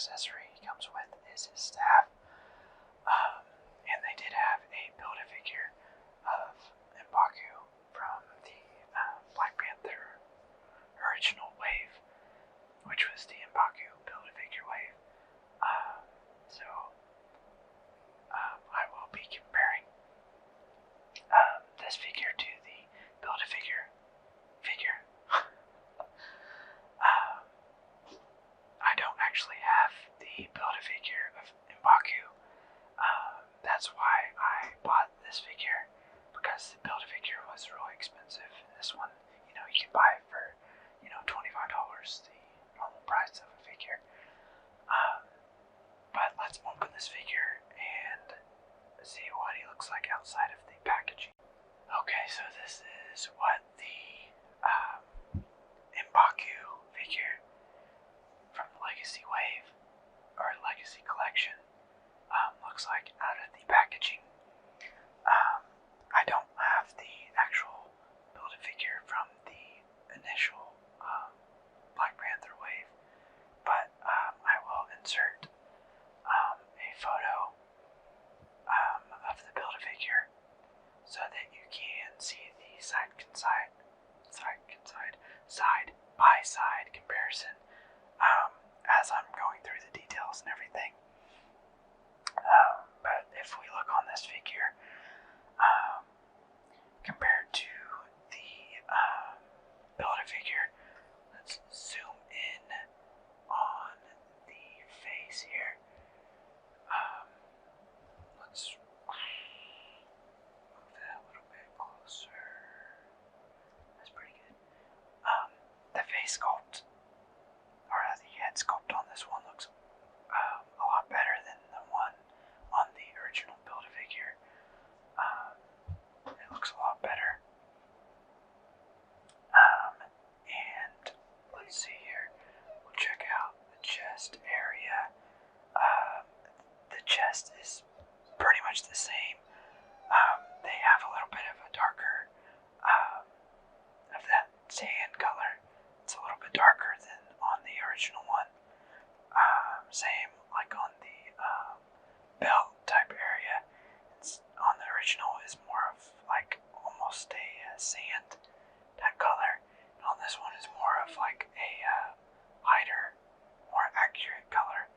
accessory he comes with is his staff. And they did have a Build-A-Figure of Mbaku from the Black Panther original wave, which was the Mbaku Build-A-Figure wave. I will be comparing this figure to the Build-A-Figure figure. I don't actually have the Build-A-Figure of Mbaku. That's why I bought this figure, because the Build-A-Figure was really expensive. And this one, you can buy it for, $25, the normal price of a figure. But let's open this figure and see what he looks like outside of the packaging. Okay, so this is what the Mbaku figure from the Legacy Wave, or Legacy Collection, looks like out of the packaging. I don't have the actual Build-A-Figure from the initial Black Panther wave, but I will insert a photo of the Build-A-Figure so that you can see the side-by-side comparison as I'm going through the details and everything. But if we look on this figure, compared to the Build-A-Figure, let's zoom in on the face here. Let's move that a little bit closer. That's pretty good. The face sculpt, or the head sculpt on this one looks a lot better than the one on the original Build-A-Figure. It looks a lot better. And let's see here. We'll check out the chest area. The chest is pretty much the same. They have a little bit of a darker, of that tan color. It's a little bit darker than on the original one. Same like on the belt type area. On the original is more of like almost a sand that color. And on this one is more of like a lighter, more accurate color.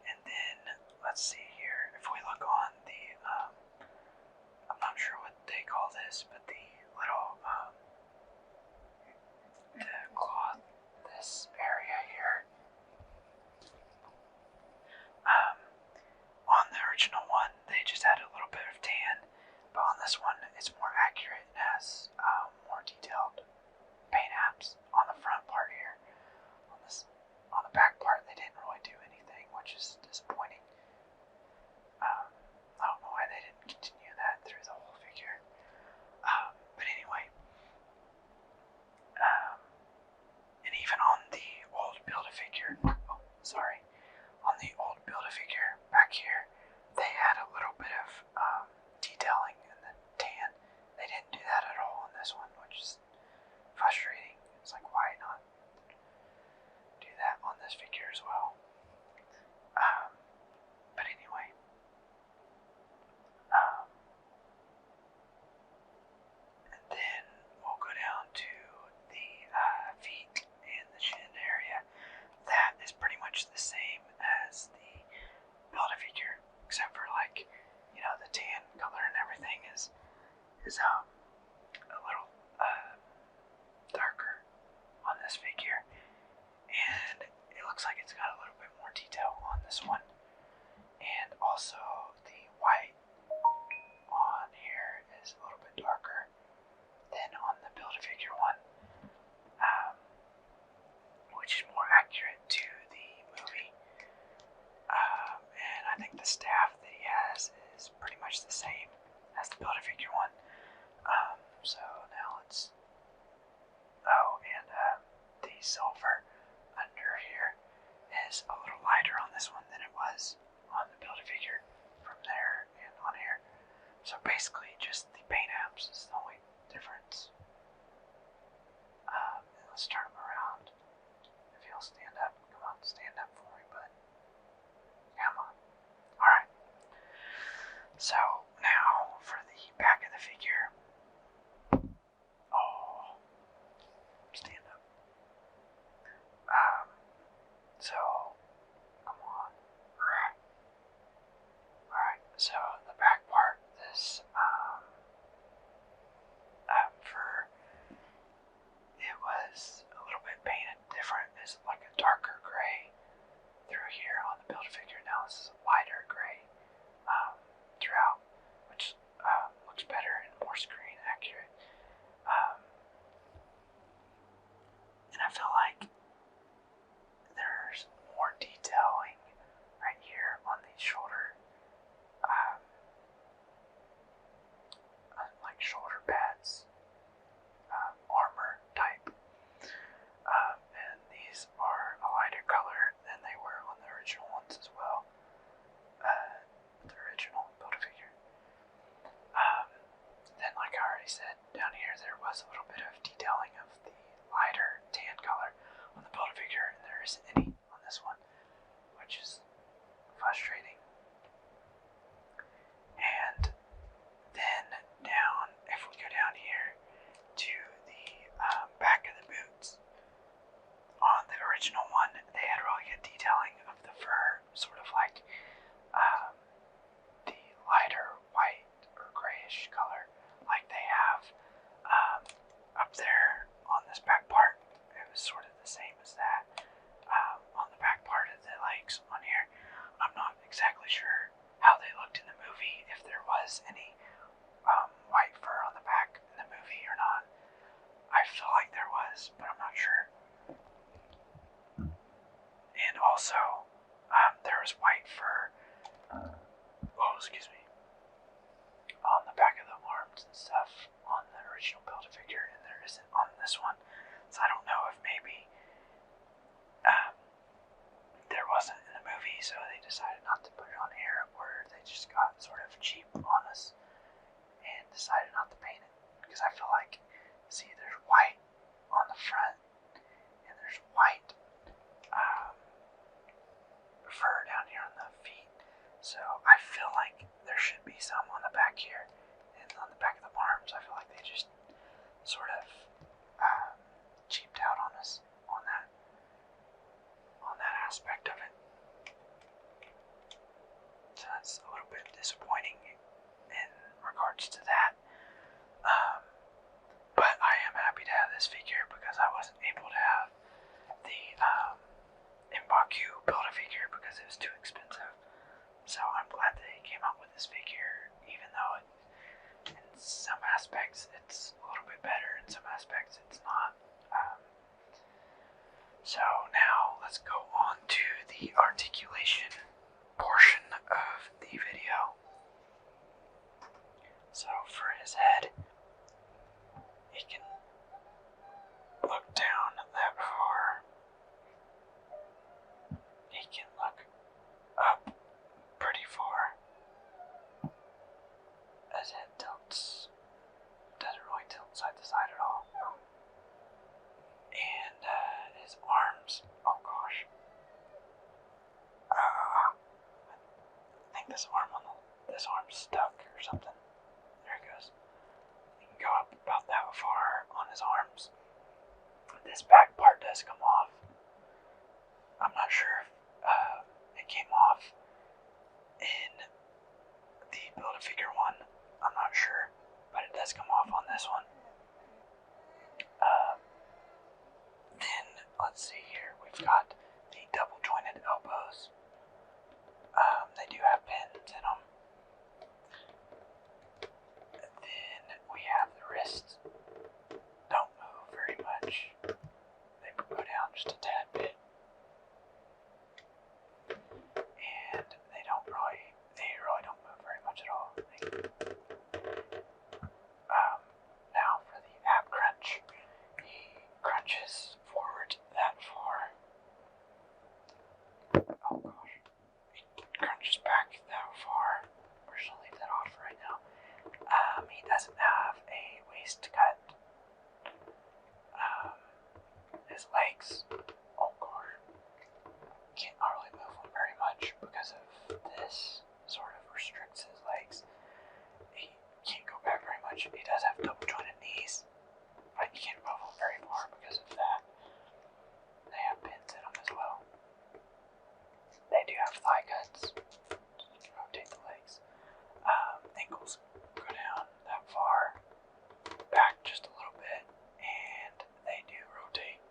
And then let's see here. If we look on the, I'm not sure what they call this, but the little the cloth, this area here. On the original one, they just had a little bit of tan, but on this one, it's more accurate and has more detailed paint apps on the front part here. On the back part, they didn't really do anything, which is disappointing. I don't know why they didn't continue that through the whole figure. But anyway, and even on the old Build-A-Figure, on the old Build-A-Figure back here, they had a little bit of detailing in the tan. They didn't do that at all on this one, which is frustrating. It's like, why not do that on this figure as well? But anyway, and then we'll go down to the feet and the chin area. That is pretty much the same as the Build-A-Figure, except for like, the tan color and everything is a little darker on this figure, and it looks like it's got a little bit more detail on this one, and also the white on here is a little bit darker than on the Build-A-Figure one, which is more accurate to the movie. And I think the staff that he has is pretty much the same as the Build-A-Figure one. So now let's, and the silver under here is a little lighter on this one than it was on the Build-A-Figure from there and on here. So basically just the paint apps is the only difference. Let's turn them around. So now for the back of the figure. Oh, stand up. So come on. Alright, so the back part, this for it was a little bit painted different. It's like a darker gray through here on the Build-A-Figure. Now this is a lighter gray throughout, which looks better and more screen accurate. And I feel like there's more detailing right here on the shoulder, like shoulder pads, armor type. And these are a lighter color than they were on the original ones as well. The original Build-A-Figure. Then, like I already said, down here there was a little bit of detailing of the lighter tan color on the Build-A-Figure, and there isn't any on this one, which is frustrating. And then down, if we go down here to the back of the boots, on the original one, they had really good detailing of the fur, sort of like the lighter white or grayish color, like they have up there on this back part. It was sort of the same as that on the back part of the legs on here. I'm not exactly sure how they looked in the movie, if there was any white fur on the back in the movie or not. I feel like there was, but I'm not sure. And also, there was white fur, on the back of the arms and stuff on the original Build-A-Figure, and there isn't on this one. So I don't know if maybe there wasn't in the movie, so they decided not to put it on here, or they just got sort of cheap on us and decided not to paint it. Because I feel like, see, there's white on the front, and there's white fur down here on the feet. So I feel like there should be some on the back here, and on the back of the arms. I feel like they just sort of cheaped out on us on that aspect of it. So that's a little bit disappointing in regards to that. But I am happy to have this figure because I wasn't able to have the Mbaku Build-A-Figure because it was too expensive. So I'm glad they came out with this figure, even though in some aspects it's a little bit better, in some aspects it's not. So now let's go on to the articulation portion of the video. So for his head, he can look down that far. He can look up pretty far. His head tilts. Doesn't really tilt side to side at all. And his arms, oh gosh. I think this arm's stuck or something. There it goes. He can go up about that far on his arms. This back part does come off. I'm not sure if it came off in the Build-A-Figure one. I'm not sure, but it does come off on this one. Then, let's see here, we've got the double jointed elbows. They do have pins in them. And then we have the wrists. Don't move very much. They go down just a tad bit. And they really don't move very much at all. Now for the ab crunch. He crunches forward that far. Oh gosh. He crunches back that far. We're just gonna leave that off right now. He doesn't have a waist cut. His legs, oh gosh, can't really move them very much because of this sort of restricts his legs. does have double jointed knees, but you can't move them very far because of that. They have pins in them as well. They do have thigh cuts. Just rotate the legs. Ankles go down that far, back just a little bit, and they do rotate.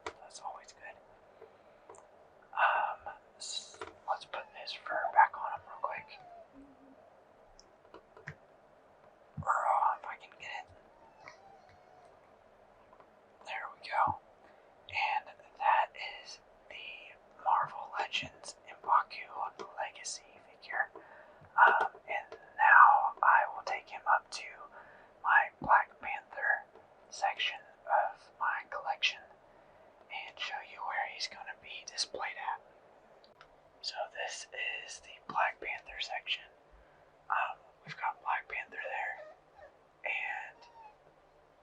That's always good. Let's put this fur back on him real quick. Or if I can get it. There we go. And that is the Marvel Legends Mbaku Legacy figure. And now I will take him up to my Black Panther section of my collection and show you where he's going to be displayed at. So this is the Black Panther section. We've got Black Panther there, and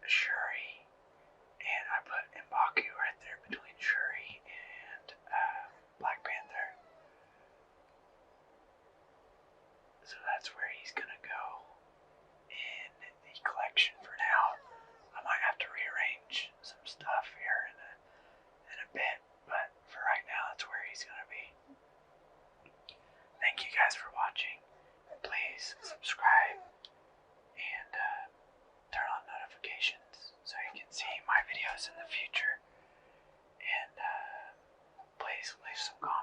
Shuri, and I put Mbaku right there between Shuri and Black Panther. So that's where he's gonna go in the collection for now. I might have to rearrange some stuff here in a bit, but for right now, that's where he's gonna be. Thank you guys for watching. Please subscribe and turn on notifications so you can see my videos in the future. And please leave some comments.